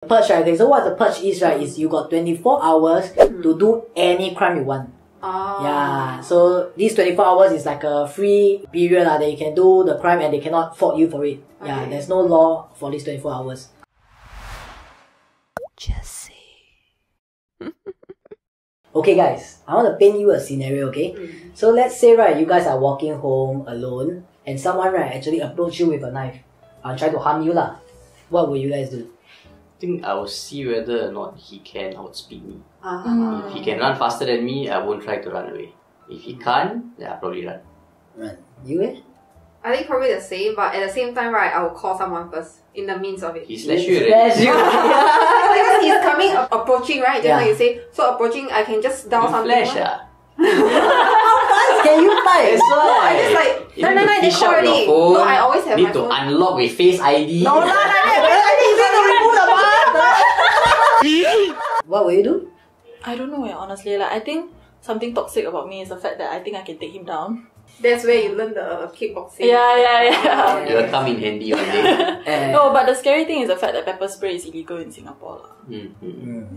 Purge, right? Okay, so what the purge is, right, is you got 24 hours to do any crime you want. Yeah, so these 24 hours is like a free period that you can do the crime and they cannot fault you for it. Okay. Yeah, there's no law for these 24 hours. Just say. Okay guys, I want to paint you a scenario, okay? So let's say, right, you guys are walking home alone and someone, right, actually approach you with a knife and try to harm you lah. What will you guys do? I think I will see whether or not he can outspeed me. If he can run faster than me, I won't try to run away. If he can't, then I'll probably run. Run. You eh? I think probably the same, but at the same time, right, I will call someone first in the means of it. He slashed you already. Because he's coming, approaching, right? Just like you say. So approaching, I can just down something. Flash, How fast can you type? That's why. I just like, no, they call already. Phone, No, I always have need my to phone. unlock with Face ID. No, I need to remove the button. What will you do? I don't know, honestly. Like, I think something toxic about me is the fact that I think I can take him down. That's where you learn the kickboxing. Yeah. It will come in handy one day. No, but the scary thing is the fact that pepper spray is illegal in Singapore.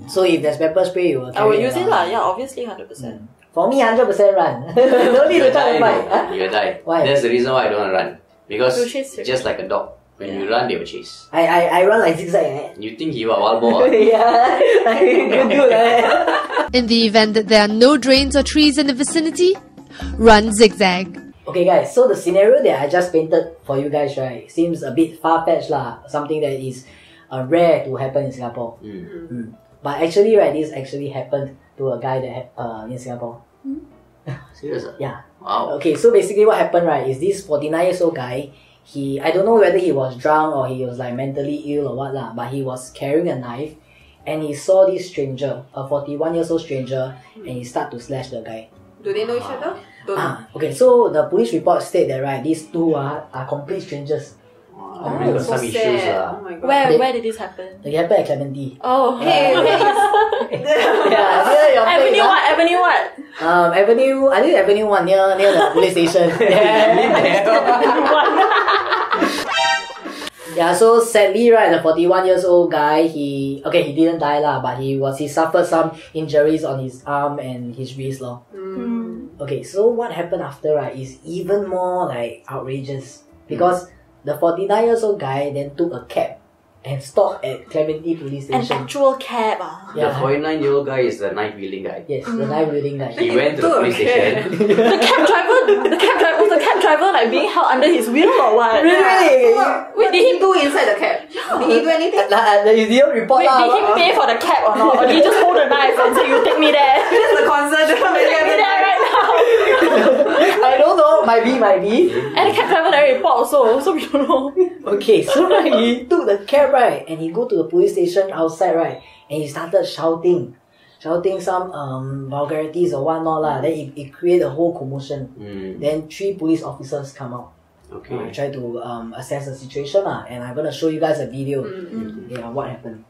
So if there's pepper spray, you will carry I will use it around. yeah, obviously 100%. For me, 100% run. No need to try to fight. Huh? You'll die. Why? That's the reason why I don't want to run. Because You'll chase it. just like a dog. When you run, they will chase. I run like zigzag. Eh? You think you are wild boar? Yeah, good dude. Eh? In the event that there are no drains or trees in the vicinity, run zigzag. Okay guys, so the scenario that I just painted for you guys, right, seems a bit far-fetched lah. Something that is rare to happen in Singapore. But actually, right, this actually happened to a guy that in Singapore. Serious? Yeah. Wow. Okay, so basically what happened, right, is this 49 years old guy, I don't know whether he was drunk or he was like mentally ill or what lah, but he was carrying a knife and he saw this stranger, a 41 years old stranger, and he started to slash the guy. Do they know each other? Don't know. Okay, so the police report state that, right, these two are complete strangers. Probably got so some issues. sad. Oh my god. Where did this happen? It happened at Clementi. Oh. Yeah, near your place, Avenue what? Avenue, I think Avenue 1 near the police station. Yeah, so sadly, right, the 41 years old guy, he didn't die lah, but he suffered some injuries on his arm and his wrist lor. Okay, so what happened after, right, is even more like outrageous because the 49 years old guy then took a cab and stopped at Clementi police An station. actual cab The 49-year-old guy is the knife-wielding guy. Yes, the knife-wielding guy. He went to the police station. The cab driver like being held under his wheel or what? Really? What did he do inside the cab? Did he do anything? You didn't report Wait, did he pay for the cab or not? Or did he just hold the knife and say, you take me there? That's the concern. Take me there right now. I don't know, might be. And the cab driver never report also, so we don't know. Okay, so right, he took the cab, right, and he go to the police station outside, right, and he started shouting some vulgarities or whatnot lah. Then it created a whole commotion. Then 3 police officers come out. Okay. Try to assess the situation lah, and I'm gonna show you guys a video. Yeah, what happened.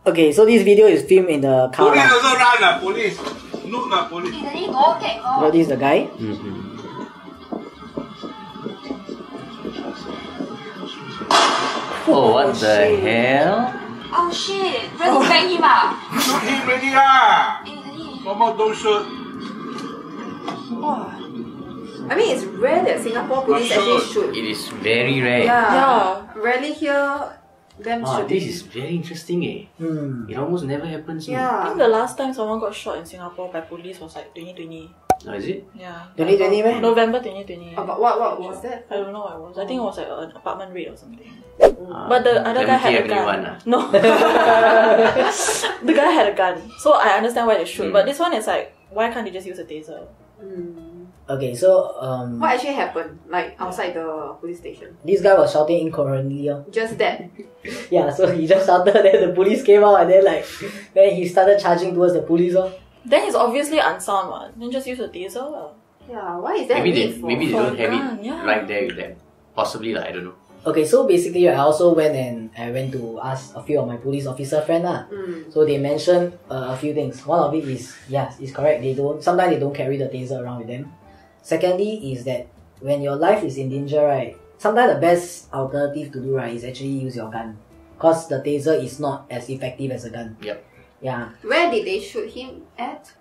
Okay, so this video is filmed in the car. Police also run lah, police. Look lah, police. So this is the guy. Oh, what the hell? Oh shit! Really bang him ah! Shoot him ready lah. No more don't shoot. I mean, it's rare that Singapore police actually shoot. It is very rare. Yeah. Rarely hear them shoot. This is very interesting It almost never happens. I think the last time someone got shot in Singapore by police was like 2020. Oh, is it? Yeah. 2020 man? November 2020. But what was that? I don't know what it was. I think it was like an apartment raid or something. But the other guy had a gun. No. The guy had a gun. So I understand why they shoot. But this one is like, why can't they just use a taser? Okay, so What actually happened? Like outside the police station? this guy was shouting incoherently. Just that. Yeah, so he just shouted, then the police came out, and then he started charging towards the police. Then it's obviously unsound one. Then just use a taser. Yeah, why is that Maybe need for? they don't have gun, it right there with them. Possibly I don't know. Okay, so basically I also went to ask a few of my police officer friends lah. So they mentioned a few things. One of it is, yes, it's correct. Sometimes they don't carry the taser around with them. Secondly is that when your life is in danger, right, sometimes the best alternative to do, right, is actually use your gun. because the taser is not as effective as a gun. Yep. Yeah. Where did they shoot him at?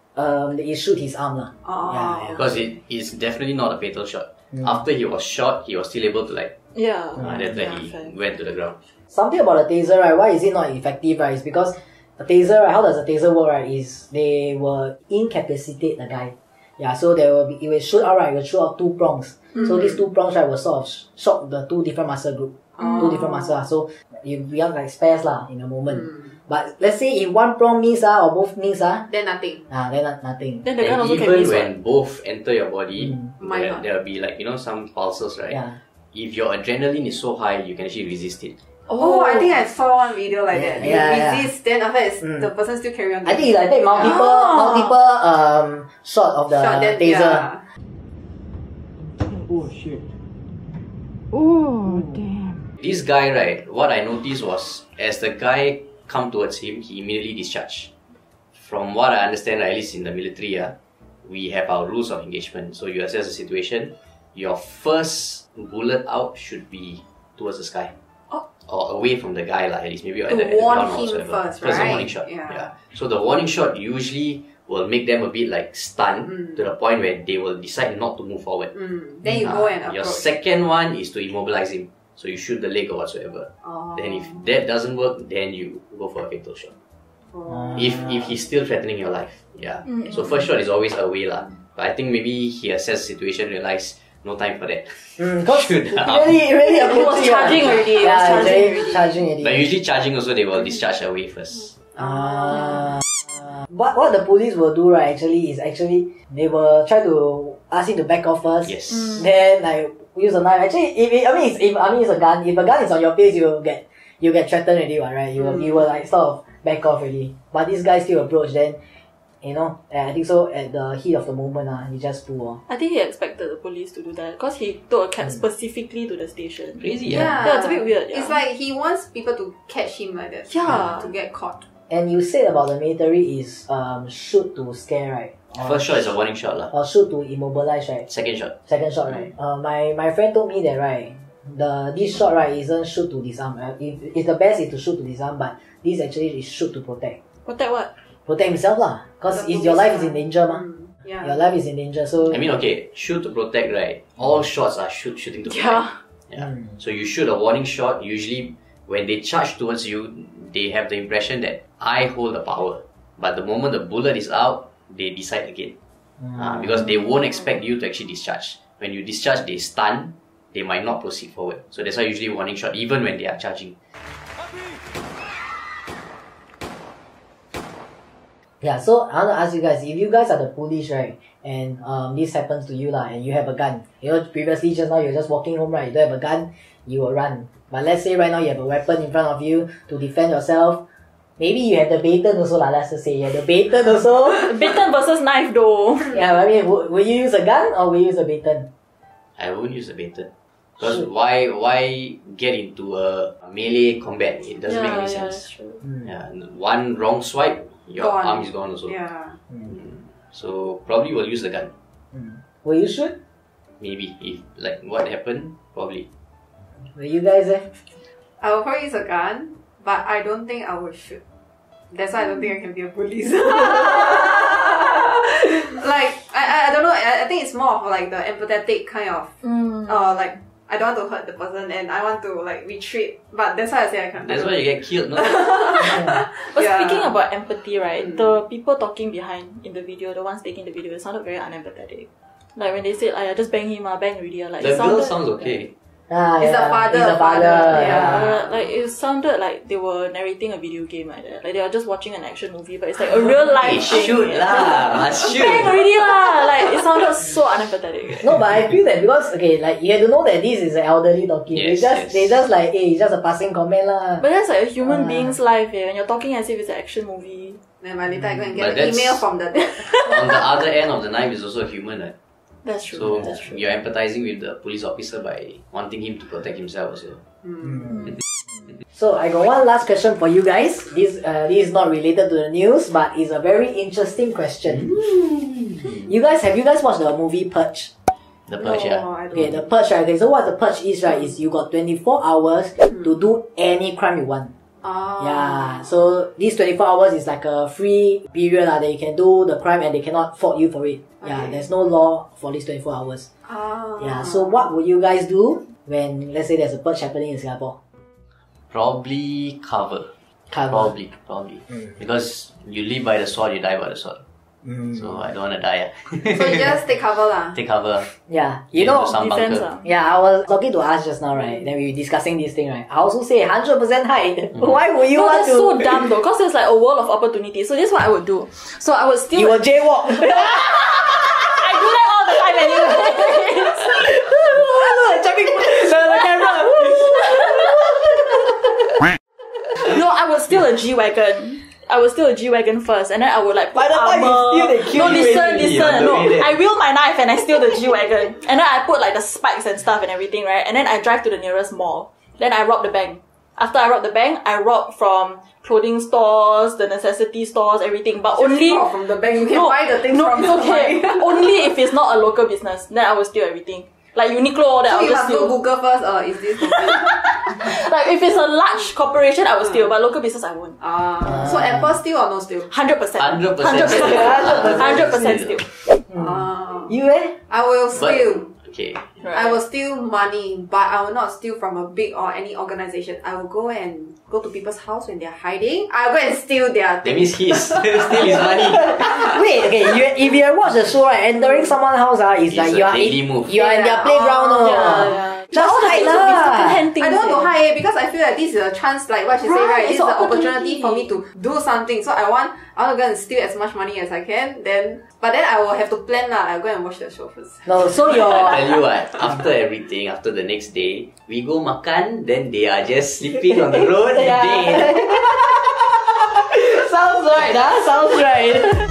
They shoot his arm lah. Oh. Yeah. Because it is definitely not a fatal shot. After he was shot, he was still able to like. Then he went to the ground. Something about the taser, right? Why is it not effective, right? Is because a taser, right? How does a taser work, right? Is they will incapacitate the guy. Yeah, so it will shoot out, right? It will shoot out 2 prongs. So these 2 prongs, right, will sort of shock the 2 different muscle group. 2 different muscles. So you become like spares lah in a moment. But let's say if 1 prong miss or both miss then nothing. Then nothing. Then the gun also even can miss. when both enter your body, there will be like some pulses, right? Yeah. If your adrenaline is so high, you can actually resist it. Oh, I think I saw one video like that. You resist, then after the person still carry on. I think I take multiple shot of the taser. Oh shit. Oh, damn. This guy, right, what I noticed was as the guy come towards him, he immediately discharged. From what I understand, right, at least in the military, we have our rules of engagement. So you assess the situation, your first bullet out should be towards the sky. Or away from the guy, at least maybe at the ground or whatever. First, right? The warning shot. Yeah. So the warning shot usually will make them a bit like stunned to the point where they will decide not to move forward. Then you go and approach. Your second one is to immobilize him. So you shoot the leg or whatsoever. Then if that doesn't work, then you go for a fatal shot. If he's still threatening your life. Yeah. So first shot is always away lah. But I think maybe he assessed the situation, realized no time for that. Because Shoot really He was charging already. charging already. But usually charging also they will discharge away first. What the police will do, right, is they will try to ask him to back off first. Yes. Then use a knife. Actually, if it's a gun, if a gun is on your face, you get threatened already, right? You will like sort of back off already. But this guy still approach. Then I think so. At the heat of the moment, he just pull. I think he expected the police to do that because he took a cab specifically to the station. Crazy, Yeah, it's a bit weird. Yeah. It's like he wants people to catch him like that. Yeah. To get caught. And you said about the military is shoot to scare, right? First shot is a warning shot lah. Or shoot to immobilize, right? Second shot. Second shot, right? My friend told me that, right, this shot, right, isn't shoot to disarm. If the best is to shoot to disarm, but this actually is shoot to protect. Protect what? Protect himself lah. Because your life is in danger, ma. Yeah. Your life is in danger, so... I mean, okay, shoot to protect, right? All shots are shooting to protect. Yeah. So you shoot a warning shot, usually when they charge towards you, they have the impression that I hold the power. But the moment the bullet is out, they decide again. Because they won't expect you to actually discharge. When you discharge, they stun, they might not proceed forward. So that's why usually warning shot, even when they are charging. Yeah, so I want to ask you guys, if you guys are the police, right, and this happens to you lah, and you have a gun. Previously just now you're just walking home, right, you don't have a gun, you will run. But let's say right now you have a weapon in front of you to defend yourself. Maybe you have the baton also lah, let's just say you have the baton also. Baton versus knife though. Yeah, I mean, will you use a gun or will you use a baton? I won't use a baton. Because why get into a melee combat? It doesn't make any sense. That's true. Yeah, one wrong swipe, your arm is gone also. Yeah. So probably will use the gun. Will you shoot? Maybe if like what happened, probably. Will you guys I will probably use a gun, but I don't think I will shoot. That's why I don't think I can be a police. Like I don't know. I think it's more of like the empathetic kind of. Like I don't want to hurt the person and I want to like retreat. But that's why I say I can't. That's why you get killed, no? But speaking about empathy, right? The people talking behind in the video, the ones taking the video, it sounded very unempathetic. Like when they said, "I just bang him, bang already." Like The girl sounds okay. It's a father. It's a father. Yeah. Like it sounded like they were narrating a video game like that. Like they are just watching an action movie, but it's like a real life thing. Shoot lah, must shoot. Bang already lah. Like it sounded so unempathetic. No, but I feel that because like you have to know that this is an elderly talking. Yes, they just like, hey, it's just a passing comment lah. But that's like a human being's life, when you're talking as if it's an action movie. Then later I go and But get an email from the dead. On the other end of the knife is also a human, right? That's true. So That's true. you're empathizing with the police officer by wanting him to protect himself also. So I got one last question for you guys. This is not related to the news, but it's a very interesting question. Have you guys watched the movie Purge? The Purge, yeah. Okay, the Purge, right? Okay, so what the Purge is, right, is you got 24 hours to do any crime you want. Yeah, so these 24 hours is like a free period that you can do the crime and they cannot fault you for it. Yeah, there's no law for these 24 hours. Yeah, so what would you guys do when, let's say, there's a purge happening in Singapore? Probably cover. Probably. Because you live by the sword, you die by the sword. So I don't want to die. So you just take cover lah. Take cover. Yeah, you know, some defense bunker. yeah, I was talking to us just now, right? Then we were discussing this thing, right? I also say 100% hide. Why would you No, want that's to? so dumb though, because there's like a world of opportunity. So this is what I would do. So I would still... You will jaywalk. I do that all the time anyway. Jumping the camera. No, I would steal a G-Wagon. I would steal a G-Wagon first, and then I would like put By the time you armor. steal, they kill No, you listen. already. No, You're I wield my knife and I steal the G-Wagon, and then I put like the spikes and stuff and everything, right? And then I drive to the nearest mall. Then I rob the bank. After I rob the bank, I rob from clothing stores, the necessity stores, everything. But only from the bank. You can buy the things from it's the okay. bank. Only if it's not a local business, then I will steal everything. Like Uniqlo, all that So I'll you just must go steal. Google first. Is this Like if it's a large corporation, I will steal, but local business I won't. So Apple steal or no steal? 100%. 100%. 100% steal. You eh? I will steal. Okay. I will steal money, but I will not steal from a big or any organization. I will go to people's house when they're hiding. I'll go and steal their That means he's steal his money. Wait, okay, if you have watched the show, right, entering someone's house is like a you are daily move. You are in their playground. Yeah. Just hide Things lah. second-hand things. I don't want to hide because I feel like this is a chance, like what she said, right? This is It's an an opportunity for me to do something. So I want to go and steal as much money as I can. But then I will have to plan lah. I'll go and watch the show first. No, so I your tell you what, after everything, after the next day, we go makan, then they are just sleeping on the road. Dead. sounds right, Sounds right.